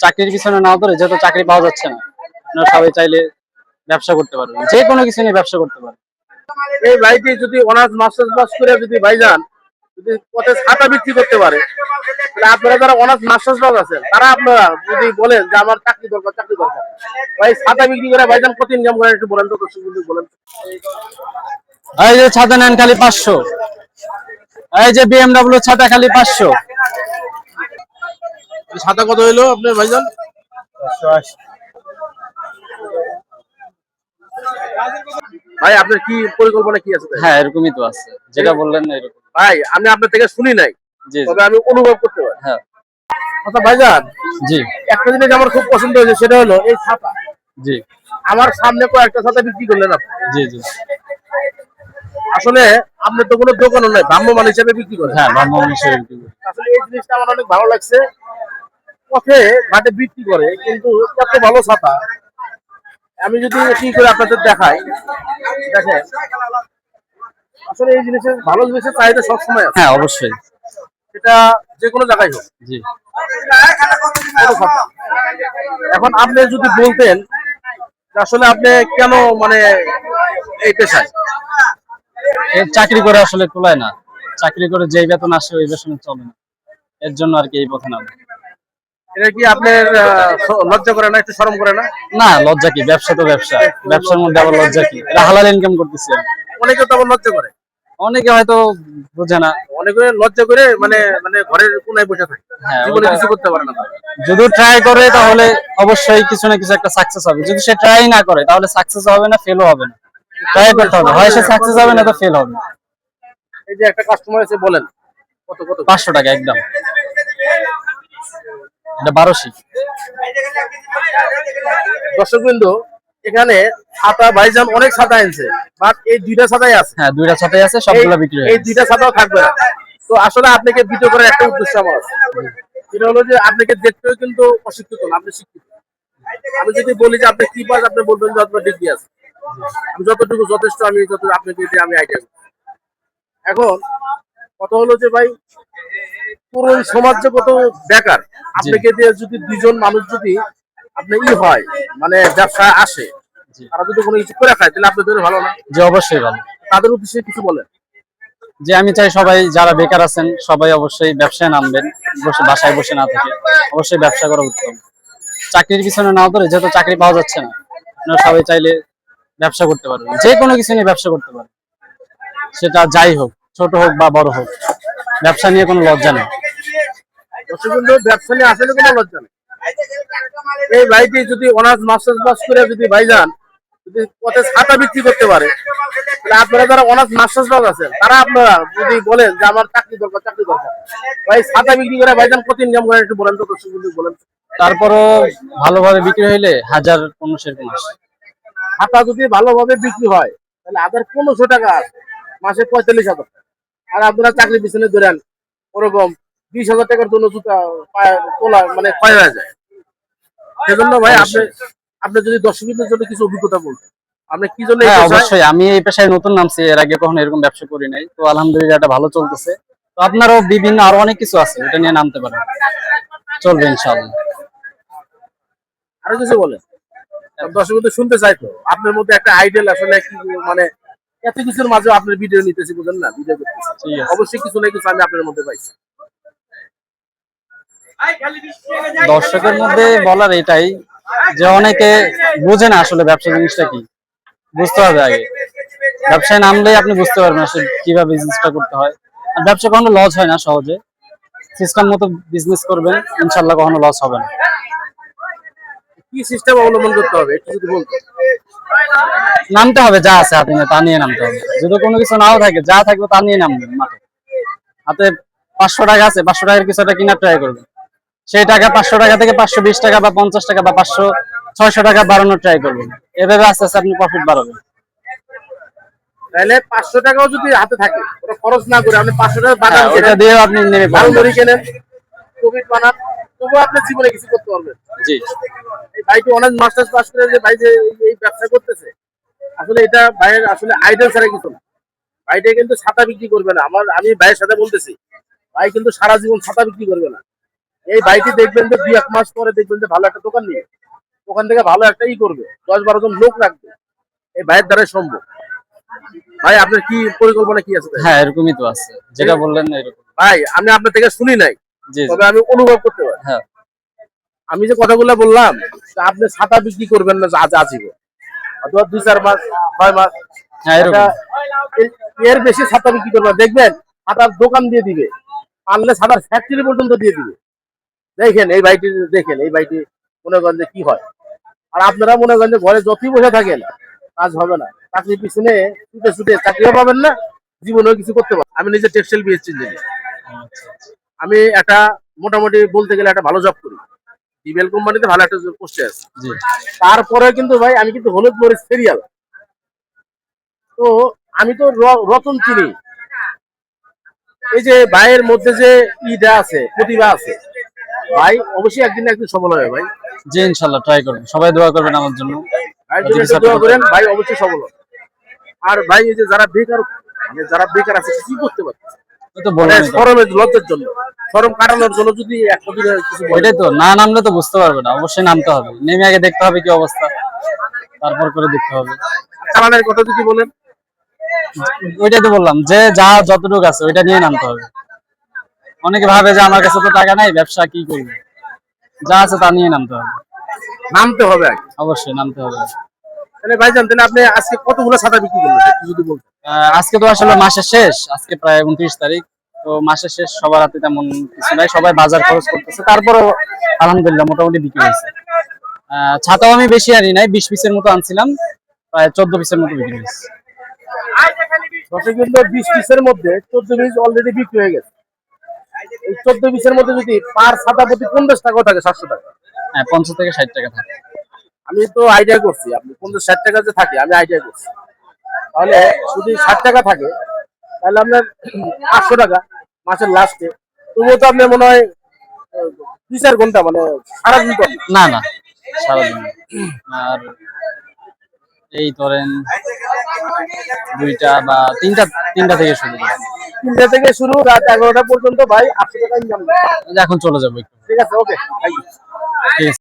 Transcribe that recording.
চাকরির পিছনে না ধরে, যেহেতু চাকরি পাওয়া যাচ্ছে না, আপনারা সবাই চাইলে ব্যবসা করতে পারবেন, যে কোনো কিছু নিয়ে ব্যবসা করতে পারবেন। এই ভাইটি যদি অনার্স মাস্টার্স পাস করে যদি ভাইজান যদি পথে ছাতা বিক্রি করতে পারে, তাহলে আপনারা যারা অনার্স মাস্টার্স পাস আছেন তারা আপনারা যদি বলেন যে আমার চাকরি দরকার, চাকরি দরকার, ভাই ছাতা বিক্রি করে ভাইজান কত ইনকাম করেন একটু বলেন তো, দর্শক বন্ধু বলেন। এই যে ছাতা নেন খালি 500, এই যে BMW ছাতা খালি 500। ছাতা কত হইলো আপনার ভাইজান? ভাই আপনার কি পরিকল্পনা কি আছে? হ্যাঁ, এরকমই তো আছে, যেটা বললেন না এরকম। ভাই আমি আপনার থেকে শুনি নাই, জি তবে আমি অনুভব করতে পারি। হ্যাঁ। আচ্ছা ভাইজান, জি একটা জিনিস আমার খুব পছন্দ হয়েছে, সেটা হলো এই ছাতা। জি আমার সামনে কয়েকটা ছাতা বিক্রি করলেন আপনি। জি জি আসলে আপনি তো কোনো দোকানও নাই, ভ্রাম্যমাণ হিসেবে বিক্রি করেন। হ্যাঁ, ভ্রাম্যমাণ হিসেবে বিক্রি করি। আসলে এই জিনিসটা আমার অনেক ভালো লাগছে। পথে ঘাটে বিক্রি করে, কিন্তু কত ভালো ছাতা। আমি যদি কি করে আপনাদের দেখাই, দেখেন আসলে এই জিনিসের ভালো জিনিসের চাহিদা সবসময় আছে। হ্যাঁ, অবশ্যই। সেটা যে কোনো জায়গায় হোক। জি। কোনো ছাতা। এখন আপনি যদি বলতেন যে আসলে আপনি কেন মানে এই পেশায়? চাকরি করে আসলে কুলায় না, চাকরি করে যেই বেতন আসে ওই বেতনে চলে না, এর জন্য আর কি এই পথে নামে। এটা কি আপনার লজ্জা করে না, একটু শরম করে না? না, লজ্জা কি, ব্যবসা তো ব্যবসা, ব্যবসার মধ্যে আবার লজ্জা কি, এটা হালাল ইনকাম করতেছি। অনেকে তো আবার লজ্জা করে, অনেকে হয়তো বুঝে না। অনেকে লজ্জা করে মানে মানে ঘরের কোনায় বসে থাকে, হ্যাঁ, জীবনে কিছু করতে পারে না। যদি ট্রাই করে তাহলে অবশ্যই কিছু না কিছু একটা সাকসেস হবে, যদি সে ট্রাই না করে তাহলে সাকসেস হবে না, ফেলও হবে না। ট্রাই করতে হবে, হয় সে সাকসেস হবে না তো ফেল হবে। এই যে একটা কাস্টমার আছে, বলেন কত কত? 500 টাকা একদম, এটা 1200। দর্শকবৃন্দ, এখানে ছাতা ভাইজান অনেক ছাতা আনছে, বাট এই দুইটা ছাতাই আছে। হ্যাঁ, দুইটা ছাতাই আছে, সবগুলো বিক্রি হয়ে এই গেছে। দুইটা ছাতাও থাকবে না। তো আসলে আপনাকে ভিডিও করার একটা উদ্দেশ্য আমার আছে, সেটা হলো যে আপনাকে দেখতেও কিন্তু অশিক্ষিত না, আপনি শিক্ষিত। আমি যদি বলি যে আপনি কি পাস, আপনি বলবেন যে আপনার ডিগ্রি আছে। আমি যতটুকু যথেষ্ট, আমি যত আপনাকে দিয়ে আমি আইডিয়া। এখন কথা হলো যে ভাই, পুরো সমাজ যে কত বেকার, আপনাকে দিয়ে যদি দুইজন মানুষ যদি আপনি হয় মানে ব্যবসায় আসে, তারা যদি কোনো কিছু করে খায়, তাহলে আপনাদের ভালো না? যে অবশ্যই ভালো। তাদের উদ্দেশ্যে কিছু বলেন। যে আমি চাই সবাই যারা বেকার আছেন সবাই অবশ্যই ব্যবসায় নামবেন, বসে বাসায় বসে না থেকে অবশ্যই ব্যবসা করা উত্তম। চাকরির পিছনে না ধরে, যেহেতু চাকরি পাওয়া যাচ্ছে না, আপনারা সবাই চাইলে ব্যবসা করতে পারবেন, যে কোনো কিছু নিয়ে ব্যবসা করতে পারবেন, সেটা যাই হোক, ছোট হোক বা বড় হোক, ব্যবসা নিয়ে কোনো লজ্জা নেই। ব্যবসা নিয়ে আসলে কোনো লজ্জা নেই। এই ভাইটি যদি অনার্স মাস্টার্স পাস করে যদি ভাইজান যদি পথে ছাতা বিক্রি করতে পারে, তাহলে আপনারা যারা অনার্স মাস্টার্স পাস আছেন তারা আপনারা যদি বলেন যে আমার চাকরি দরকার, চাকরি দরকার, ভাই ছাতা বিক্রি করে ভাইজান কত ইনকাম করেন একটু বলেন তো, দর্শক বন্ধু বলেন। তারপরও ভালোভাবে বিক্রি হইলে 1000-1500 এরকম আসে। ছাতা যদি ভালোভাবে বিক্রি হয় তাহলে 1500 টাকা মাসে 45,000। আর আপনারা চাকরি পিছনে ধরেন ওরকম 20,000 টাকার জন্য জুতা তোলা মানে ক্ষয় হয়ে যায়। সেজন্য ভাই আপনি আপনি যদি দর্শকদের জন্য কিছু অভিজ্ঞতা বলতেন, আপনি কি জন্য? হ্যাঁ, অবশ্যই। আমি এই পেশায় নতুন নামছি, এর আগে কখনো এরকম ব্যবসা করি নাই, তো আলহামদুলিল্লাহ এটা ভালো চলতেছে। তো আপনারাও বিভিন্ন আরো অনেক কিছু আছে, এটা নিয়ে নামতে পারেন, চলবে ইনশাআল্লাহ। আরো কিছু বলেন, দর্শকদের শুনতে চাইতো আপনার মধ্যে একটা আইডিয়াল আসলে কি মানে এত কিছুর মাঝে আপনার ভিডিও নিতেছি, বুঝেন না, ভিডিও করতেছি, অবশ্যই কিছু না কিছু আমি আপনার মধ্যে পাইছি। দর্শকের মধ্যে বলার এটাই যে অনেকে বোঝে না আসলে ব্যবসা জিনিসটা কি, বুঝতে হবে আগে। ব্যবসায় নামলেই আপনি বুঝতে পারবেন আসলে কিভাবে বিজনেসটা করতে হয়। আর ব্যবসা কখনো লস হয় না, সহজে সিস্টেম মতো বিজনেস করবেন, ইনশাল্লাহ কখনো লস হবে না। কি সিস্টেম অবলম্বন করতে হবে একটু যদি বলতেন। নামতে হবে, যা আছে হাতে তা নিয়ে নামতে হবে, যদি কোনো কিছু নাও থাকে, যা থাকবে তা নিয়ে নামবেন মাঠে। হাতে 500 টাকা আছে, 500 টাকার কিছু একটা কিনার ট্রাই করবেন, সেই টাকা 500 টাকা থেকে 520 টাকা বা 50 টাকা বা 500-600 টাকা বাড়ানোর ট্রাই করবেন। এভাবে আস্তে আস্তে আপনি প্রফিট বাড়াবেন। তাহলে 500 টাকাও যদি হাতে থাকে, ওটা খরচ না করে আপনি 500 টাকা বাজার ওটা দিয়ে আপনি নেমে ভালো পড়বেন। কেনেন, প্রফিট বানান, তবুও আপনি জীবনে কিছু করতে পারবেন। জি। এই ভাইটি অনেক মাস্টার্স পাস করে যে ভাই যে এই ব্যবসা করতেছে, আসলে এটা ভাইয়ের আসলে আইডিয়াল ছাড়া কিছু না। ভাইটা কিন্তু ছাতা বিক্রি করবে না, আমি ভাইয়ের সাথে বলতেছি, ভাই কিন্তু সারা জীবন ছাতা বিক্রি করবে না। এই ভাইটি দেখবেন যে 2-1 মাস পরে দেখবেন যে ভালো একটা দোকান নিয়ে ওখান থেকে ভালো একটা করবে, 10-12 জন লোক রাখবে, এই ভাইয়ের দ্বারাই সম্ভব। ভাই আপনার কি পরিকল্পনা কি আছে ভাই? হ্যাঁ, এরকমই তো আছে, যেটা বললেন না এরকম। ভাই আমি আপনার থেকে শুনি নাই, জি জি। তবে আমি অনুভব করতে পারি। হ্যাঁ আমি যে কথাগুলো বললাম যে আপনি ছাতা বিক্রি করবেন না আজ আজীবন, অথবা 2-4 মাস 6 মাস, হ্যাঁ এরকম। এর বেশি ছাতা বিক্রি করবেন, দেখবেন ছাতার দোকান দিয়ে দিবে, পারলে ছাতার ফ্যাক্টরি পর্যন্ত দিয়ে দিবে। দেখেন এই ভাইটি, দেখেন এই ভাইটি মনে করেন যে কি হয়। আর আপনারা মনে করেন যে ঘরে যতই বসে থাকেন কাজ হবে না, চাকরির পিছনে ছুটে ছুটে চাকরিও পাবেন না, জীবনেও কিছু করতে পারবেন। আমি নিজে টেক্সটাইল বিএসসি ইঞ্জিনিয়ার, আমি একটা মোটামুটি বলতে গেলে একটা ভালো জব করি, টিভিএল কোম্পানিতে ভালো একটা পোস্টে আছে। জি। তারপরে কিন্তু ভাই আমি কিন্তু হলুদ মরিচ সিরিয়াল, তো আমি তো রতন চিনি। এই যে ভাইয়ের মধ্যে যে ইটা আছে, প্রতিভা আছে, ভাই অবশ্যই একদিন না একদিন সফল হবে ভাই। জি ইনশাল্লাহ ট্রাই করবেন, সবাই দোয়া করবেন আমার জন্য। ভাই যদি একটু দোয়া করেন ভাই অবশ্যই সফল হবে। আর ভাই এই যে যারা বেকার, মানে যারা বেকার আছে কি করতে পারে, ওই তো মানে বললামই তো। শরমের লজ্জার জন্য, শরম কাটানোর জন্য যদি একটা দিনে কিছু বলে। ওইটাই তো, না নামলে তো বুঝতে পারবে না, অবশ্যই নামতে হবে, নেমে আগে দেখতে হবে কি অবস্থা, তারপর করে দেখতে হবে। চালানের কথা যদি বলেন, ওইটাই তো বললাম যে যা যতটুকু আছে ওইটা নিয়ে নামতে হবে। অনেকে ভাবে যে আমার কাছে তো টাকা নাই, ব্যবসা কি করবে, যা আছে তা নিয়ে নামতে হবে। নামতে হবে আগে। অবশ্যই নামতে হবে। তাহলে ভাই জানতেন আপনি আজকে কতগুলো ছাতা বিক্রি করলেন একটু যদি বলতেন। আজকে তো আসলে মাসের শেষ, আজকে প্রায় 29 তারিখ, তো মাসের শেষ, সবার হাতে তেমন কিছু নাই, সবাই বাজার খরচ করতেছে, তারপরও আলহামদুলিল্লাহ মোটামুটি বিক্রি হয়েছে। ছাতাও আমি বেশি আনি নাই, 20 পিসের মতো আনছিলাম, প্রায় 14 পিসের মতো বিক্রি হয়েছে। দশে কিন্তু 20 পিসের মধ্যে 14 পিস অলরেডি বিক্রি হয়ে গেছে। এই 14 পিসের মধ্যে যদি পার ছাতা প্রতি 50 টাকাও থাকে, 700 টাকা। হ্যাঁ, 50 থেকে 60 টাকা থাকে। আমি তো আইডিয়া করছি আপনি 50-60 টাকা যে থাকে, আমি আইডিয়া করছি। তাহলে যদি 60 টাকা থাকে তাহলে আপনার 800 টাকা মাসের লাস্টে, তবুও তো আপনার মনে হয় 2-4 ঘন্টা, মানে সারাদিন তো না না, সারাদিন না। আর এই ধরেন 2টা বা 3টা থেকে শুরু করে। 3টা থেকে শুরু রাত 11টা পর্যন্ত ভাই 800 টাকা ইনকাম। এখন চলে যাবো একটু। ঠিক আছে, ওকে, থ্যাংক ইউ। ঠিক আছে।